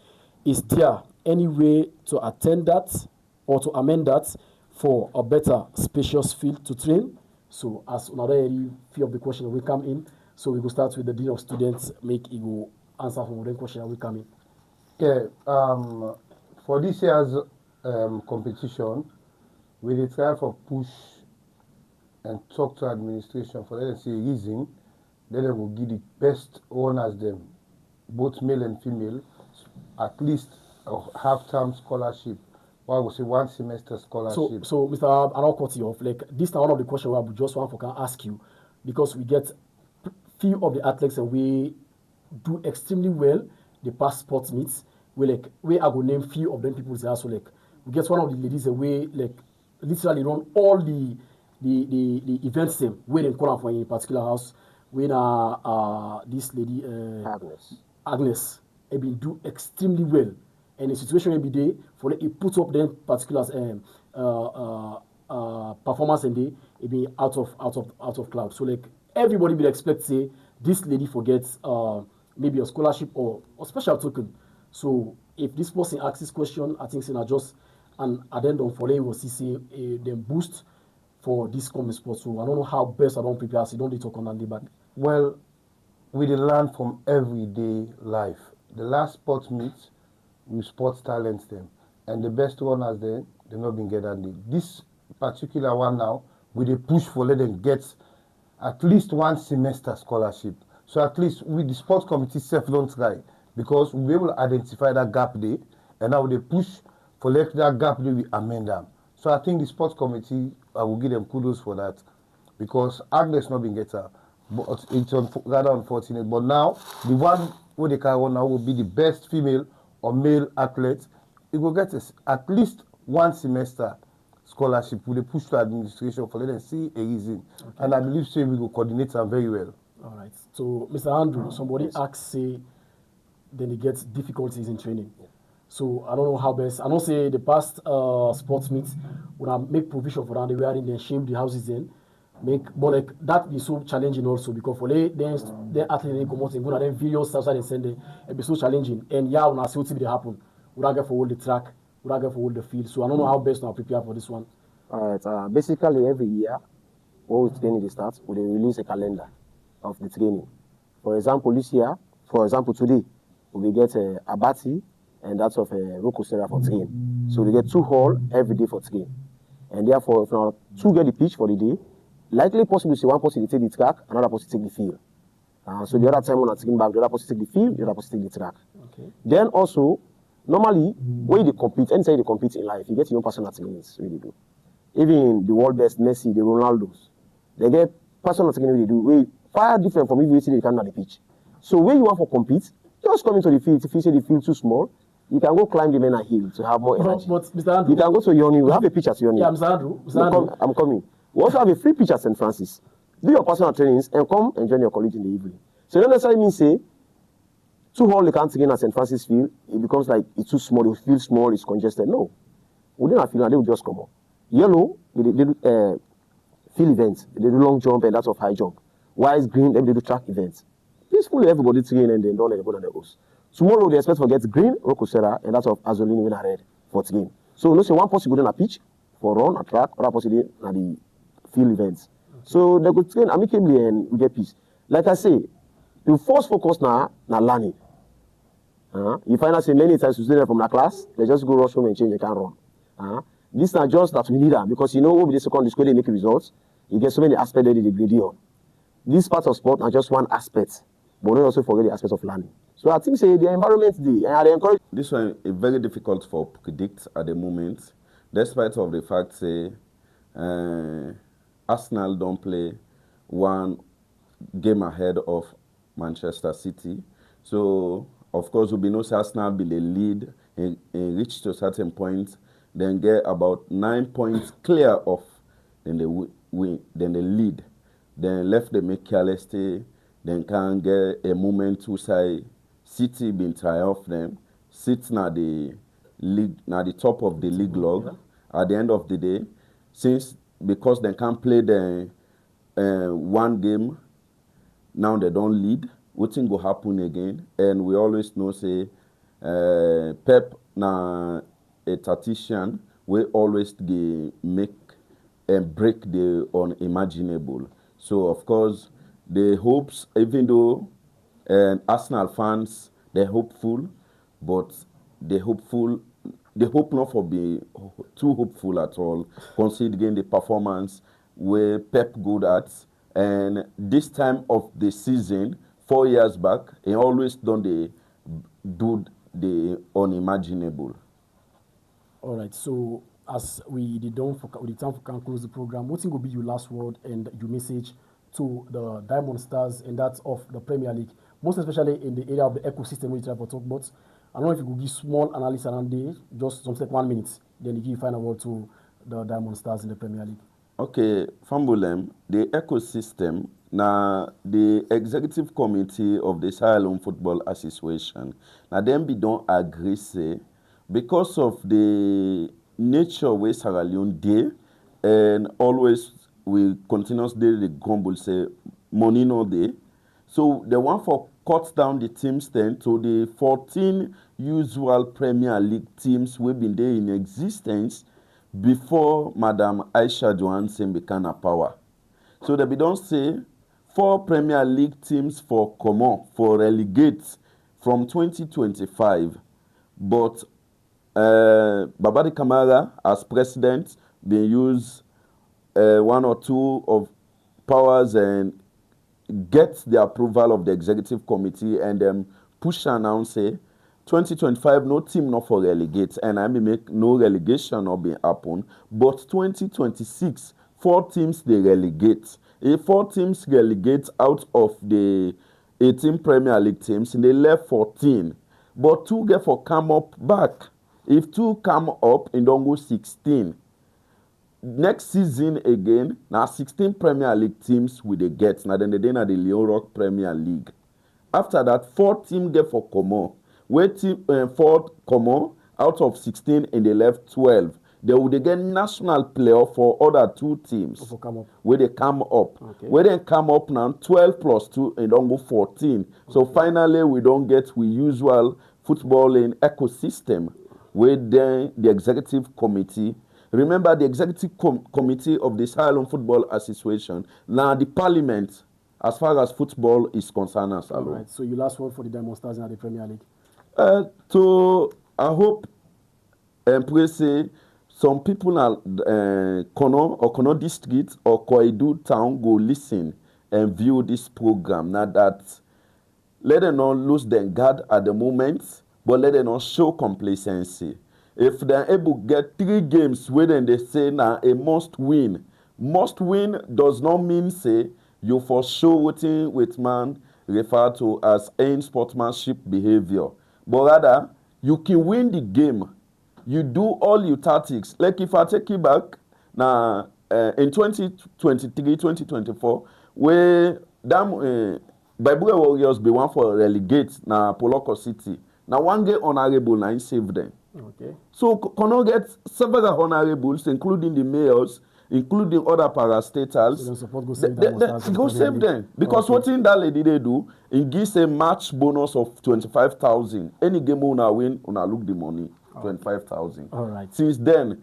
Is there any way to attend that or to amend that for a better spacious field to train? So as another few of the questions will come in, so we will start with the Dean of Students, make it go answer from the question that will come in. Okay, for this year's competition, we will try for push and talk to administration for let us say reason. Then they will give the best owners them, both male and female, at least a half-term scholarship. Or I would say 1 semester scholarship. So Mr. I'll cut you off. Like this is one of the questions where I just want to can ask you because we get few of the athletes and we do extremely well the past sports meets. We I go name few of them people say also like we get one of the ladies that we like literally run all the events them where they call for in a particular house. When this lady Agnes been do extremely well, and the situation every day for it put up them particular performance and day it be out of cloud. So like everybody will expect say this lady forgets maybe a scholarship or special token. So if this person asks this question, I think it's just an addendum for them will see them boost for this coming sport. So I don't know how best I don't prepare. So don't need to talk on the back. Well, we dey learn from everyday life. The last sports meet, we sports talents them, and the best runners them, they not been get that day. This particular one now, we dey push for let them get at least one semester scholarship. So at least with the sports committee self don't try because we be able to identify that gap there, and now they push for let that gap there we amend them. So I think the sports committee, I will give them kudos for that because Agnes not been get her. But it's rather unfortunate. But now, the one who they carry on now will be the best female or male athlete. It will get at least one semester scholarship. We will push to administration for let them see a reason. Okay. And I believe say we will coordinate them very well. All right. So, Mr. Andrew, somebody asks, say, then he gets difficulties in training. So I don't know how best. I don't say the past sports meets when I make provision for that, they were in the shame the houses in. But like that be so challenging also because for then athletes come out and go and then videos outside and send it be so challenging. And yeah, when I see what will happen, would I get for all the track, would I get for all the field? So I don't know how best now prepare for this one. All right. Basically, every year, when we training starts, we release a calendar of the training. For example, this year, today, we will get Abati and that's of Rokosera for train. So we get 2 hall every day for train. And therefore, if now 2 get the pitch for the day, likely possible to see one person take the track, another person take the field. So the other time when I take back, the other person take the field, the other person take the track. Okay. Then also, normally, when you compete, anytime you compete in life, you get your own personal trainings, really do. Even the world best Messi, the Ronaldos, they get personal training they do, way far different from if you see they come on the pitch. So when you want to compete, just come into the field. If you say the field too small, you can go climb the Mena Hill to have more energy. But Mr. Andrew, you can go to Yoni, we have a pitch at Yoni. Yeah, Mr. Andrew. I'm coming. We also have a free pitch at St. Francis. Do your personal trainings and come and join your colleague in the evening. So it don't necessarily mean say 2 hall they can't train at St. Francis field. It becomes like it's too small. It feels small. It's congested. No, within a field, they will just come up. Yellow, they do field events. They do long jump and that's of high jump. White, green, they do track events. Peacefully, everybody train and then don't let go on the goes. Tomorrow they expect to get green, Rokosera, and that's of Azolini when I read for the game. So let's say one person go in a pitch for run, a track, other person at the field events. Okay. So they could train amicably and we get peace. Like I say, the first focus now learning. You find out say many times you students from the class, they just go rush home and change, they can't run. This is not just that we need them because you know over the secondary school they make results, you get so many aspects that they degrade on. This part of sport are just one aspect, but don't also forget the aspects of learning. So I think say the environment and they encourage. This one is very difficult for predict at the moment, despite of the fact say Arsenal don't play one game ahead of Manchester City. So of course we know Arsenal be the lead and reach to a certain point, then get about 9 points clear off, then they win, then they lead, then left they make carelessly, then can get a moment to say City been triumph them, sit na the league, na the top of the league log at the end of the day, since because they can't play the one game, now they don't lead. What thing go happen again? And we always know say Pep na a tactician we always make and break the unimaginable. So of course the hopes, even though Arsenal fans they're hopeful, but they hope not for be too hopeful at all, considering the performance where Pep good at. And this time of the season, 4 years back, he always do the unimaginable. All right. So as we did done for the time for close the program, what will be your last word and your message to the Diamond Stars and that of the Premier League, most especially in the area of the ecosystem we try to talk about? I don't know if you could give small analysis around there, just something like 1 minute, then you give final word to the Diamond Stars in the Premier League. Okay, Fambulem, the ecosystem, now the executive committee of the Sahel Football Association, now them be don't agree say, because of the nature where Sierra Leone dey, and always we continuously grumble say money no dey. So the one for cut down the teams then to the 14 usual Premier League teams wey been there in existence before Madam Aisha Johansen became a power. So they be don say 4 Premier League teams for comot for relegate from 2025, but Babadi Kamara as president been use 1 or 2 of powers and get the approval of the executive committee and push and now say 2025 no team not for relegate and I may make no relegation or be happen, but 2026 4 teams they relegate. If 4 teams relegate out of the 18 Premier League teams, and they left 14, but 2 get for come up back. If 2 come up, and don't go 16. Next season again, now 16 Premier League teams will they get. Now then they na the Lyon Rock Premier League. After that, 4 teams get for common. Where team 4 common out of 16 and they left 12. They will get national playoff for other 2 teams. Where they come up. Okay. Where they come up now, 12 plus 2 and don't go 14. Okay. So finally, we don't get we usual footballing ecosystem where then the executive committee. Remember, the executive committee of the Sahel Football Association, now the parliament, as far as football is concerned. All right. So you last word for the Diamond Stars in the Premier League? I hope and pray say some people are Kono district or Koidu town go listen and view this program. Now that let them not lose their guard at the moment, but let them not show complacency. If they're able to get 3 games where then they say now a must win. Must win does not mean say you for sure waiting with man referred to as sportsmanship behavior. But rather, you can win the game. You do all your tactics. Like if I take you back now in 2023, 2024, where them Bible Warriors be one for relegate na Poloko City. Now one get honorable line save them. Okay. So Kono get several honorables, including the mayors, including other parastatals. So support go save them. Go save them. Because what in that lady they do, it gives a match bonus of 25,000. Any game una win, una look the money. 25,000. All right. Since then,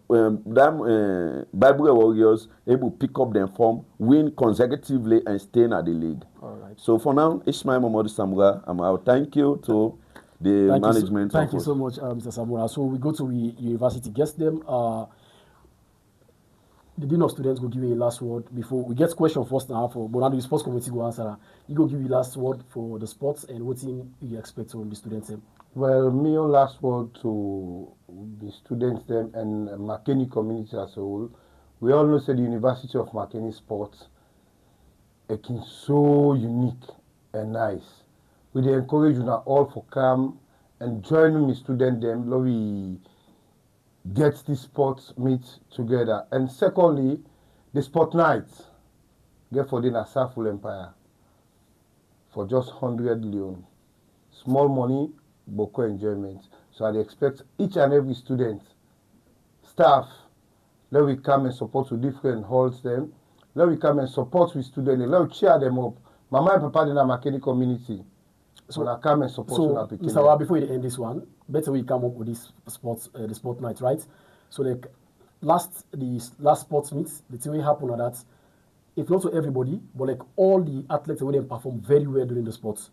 Bible Warriors able to pick up their form, win consecutively, and stay in the league. All right. So for now, Ishmael Momodu Samura, I'm out. Thank you to the management. Thank you so much, Mr. Samura. So we go to the university, guest them. The Dean of Students will give you a last word before we get question first now for but now the sports committee will answer. You go give you last word for the sports and what thing you expect from the students. Well, me last word to the students them and Makeni community as a whole. We all know say the University of Makeni Sports it is so unique and nice. We dey encourage you now all for come and join me student them. Let we get the sports meet together. And secondly, the sport nights get for the Nasaful Empire for just 100 Leon. Small money, Boko enjoyment. So I expect each and every student, staff, let we come and support with different halls them. Let we come and support with students. Let we cheer them up. Mama and Papa in the Makeni community. So I come and support so Mr. Wa, before you end this one, better we come up with this sports the sport night, right? So like the last sports meets, the thing will happen on that. If not to everybody, but like all the athletes will perform very well during the sports.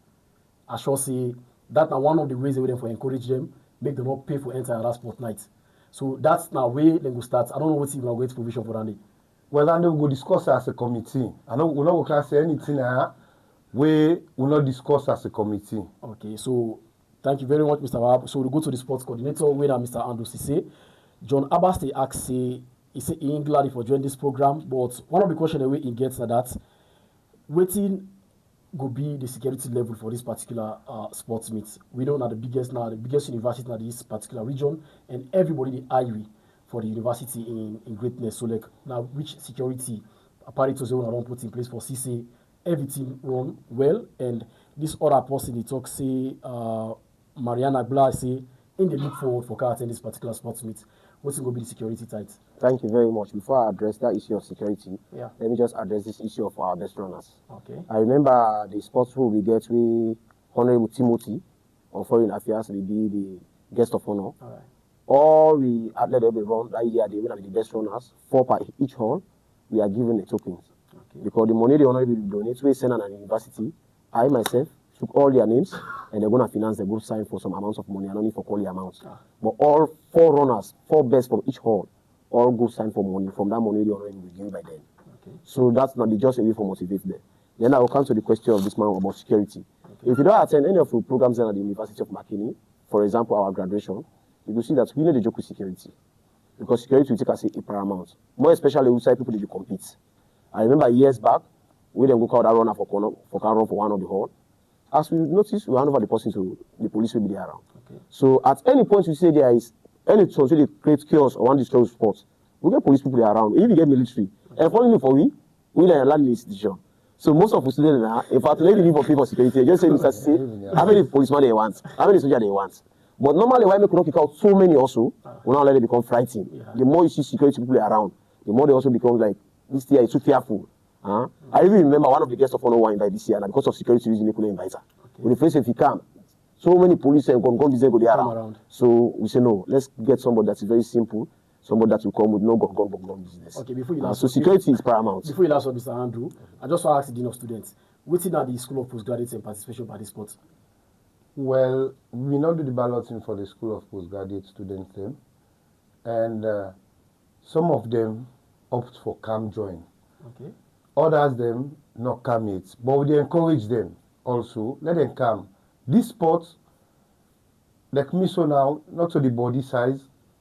I shall say that now one of the ways they will for encourage them, make them not pay for entire last sport night. So that's now way they go start. I don't know what's even going to provision for Randy. Well, and we will discuss as a committee. I know we're not going to say anything we will not discuss as a committee. Okay, so thank you very much, Mr. Wahab. So we'll go to the sports coordinator, where Mr. Andrew Sise. John Abbas, they ask, he said he ain't glad for joining this program, but one of the questions that he gets are that waiting will be the security level for this particular sports meet. We know now the biggest university in this particular region, and everybody the eye for the university in greatness. So like now which security apparatus they want to put in place for CC, everything run well, and this other person he talk say Mariana Bla say in the look forward for attending this particular sports meet? What's going to be the security tight? Thank you very much. Before I address that issue of security, Yeah. let me just address this issue of our best runners. Okay. I remember the sports who we get with Honorable Timothy on Foreign Affairs will be the guest of honor. All right. All the athletes that we run that year, they will be the best runners, 4 per each hall. We are given a token. Okay. Because the money the honorable donate we send an university, I myself took all their names and they're going to finance the group sign for some amounts of money and only for quality amounts. But all 4 runners, 4 best from each hall, all go sign for money. From that money, the honorable will give by them. Okay. So that's not just a way for motivate them. Then I will come to the question of this man about security. Okay. If you don't attend any of the programs at the University of Makini, for example, our graduation, you will see that we need to joke with security. Because security will take us a paramount. More especially outside people that compete. I remember years back, we then go call that runner for run for one of the hall. As we notice, we hand over the person to the police will be there around. Okay. So at any point you say there is any chance to create chaos or one destroy sports, we get police people there around. If you get military, and following for we then land the institution. So most of the students now, in fact, let me for people security, they just say, Mr. C, how many policemen they want, how many soldiers they want. But normally, why we cannot kick out so many also, we now let them become frightened. Yeah. The more you see security people around, the more they also become like, this year is too fearful. I even remember one of the guests of honor were invited this year, and because of security reasons, they couldn't invite her. Okay. With the face, if he come, so many police and gun business go there around. So we say, no, let's get somebody that's very simple, somebody that will come with no gun business. Okay, before you last so security is paramount. Before you last, Mr. Andrew, I just want to ask the Dean of Students, what's in the School of Postgraduates and Participation by the sports? Well, we now do the balloting for the School of Postgraduate Students then, and some of them opt for CAM join. Okay. Others them not CAM it, but we encourage them also, let them come. This sport, like me so now, not to the body size,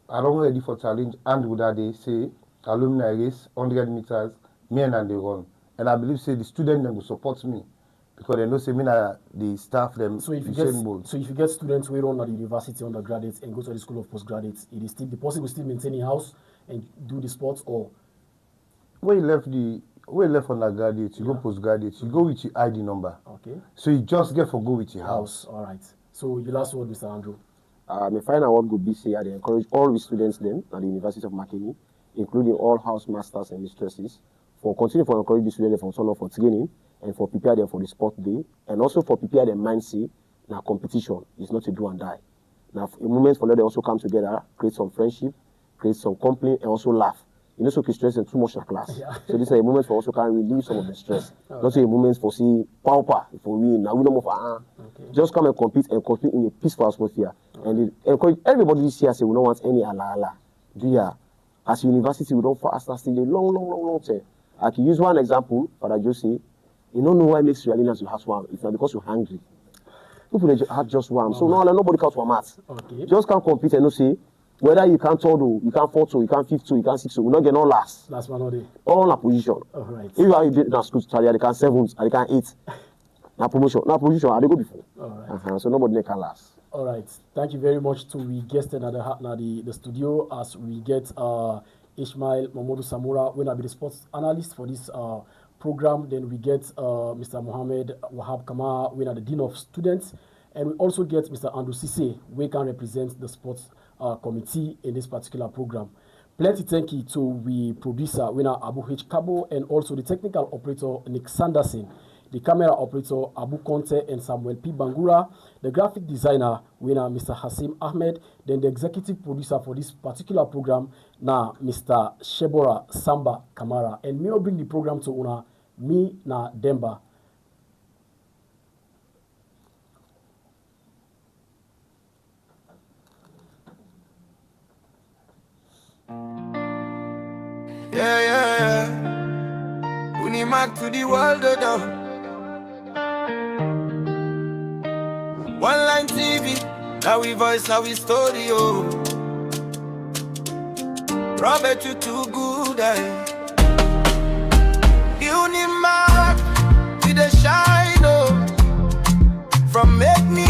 I don't ready for challenge, and would they say, alumni race, 100 meters, me and they run. And I believe say the student them will support me. Because they know say me the staff them so if you get students who run at the university undergraduates and go to the School of Postgraduates, it is still the person will still maintain a house and do the sports, or when you left undergraduate, you go postgraduate, you go with your ID number. Okay. So you just get for go with your house. All right. So your last word, Mr. Andrew. My final word would be say I encourage all the students then at the University of Makini, including all house masters and mistresses, for continue to encourage the students for turn up for training and for prepare them for the sport day, and also for prepare their mindset. Now competition is not a do and die. Now a moment for them they also come together, create some friendship, create some company, and also laugh. You know, so stress and too much in class. Yeah. So this is a moment for also can relieve some of the stress. Not a moment for see power for we now we don't move okay. Just come and compete in a peaceful atmosphere. Okay. And encourage everybody this year say we don't want any ala. Do ya? As a university we don't fast still a long time. I can use one example, but I just say, you don't know why it makes realize you have one. It's not because you're hungry. People have just one. So nobody counts for maths. Okay. Just can't compete and no say whether you can't third, you can't fourth, you can't fifth, you can't sixth, we not get no last. Last one all day. All in a position. All right. If you are in a school study, they can seventh, they can eighth. Now promotion, I they go before. All right. So nobody can last. All right. Thank you very much to we guested at the studio as we get Ishmael Mamodu Samura, when I be the sports analyst for this program. Then we get Mr. Mohammed Wahab Kama, when the Dean of Students. And we also get Mr. Andrew Sise, who can represent the sports committee in this particular program. Plenty thank you to we producer, winner Abu H. Kabo, and also the technical operator, Nick Sanderson, the camera operator, Abu Conte and Samuel P. Bangura, the graphic designer, winner Mr. Hasim Ahmed, then the executive producer for this particular program, now Mr. Shebora Samba Kamara. And me will bring the program to una, me na Demba. Yeah. Unimac to the world, though. One line TV, now we voice, now we story, oh. Robert, you too good, Unimac, with the shine, oh. From make me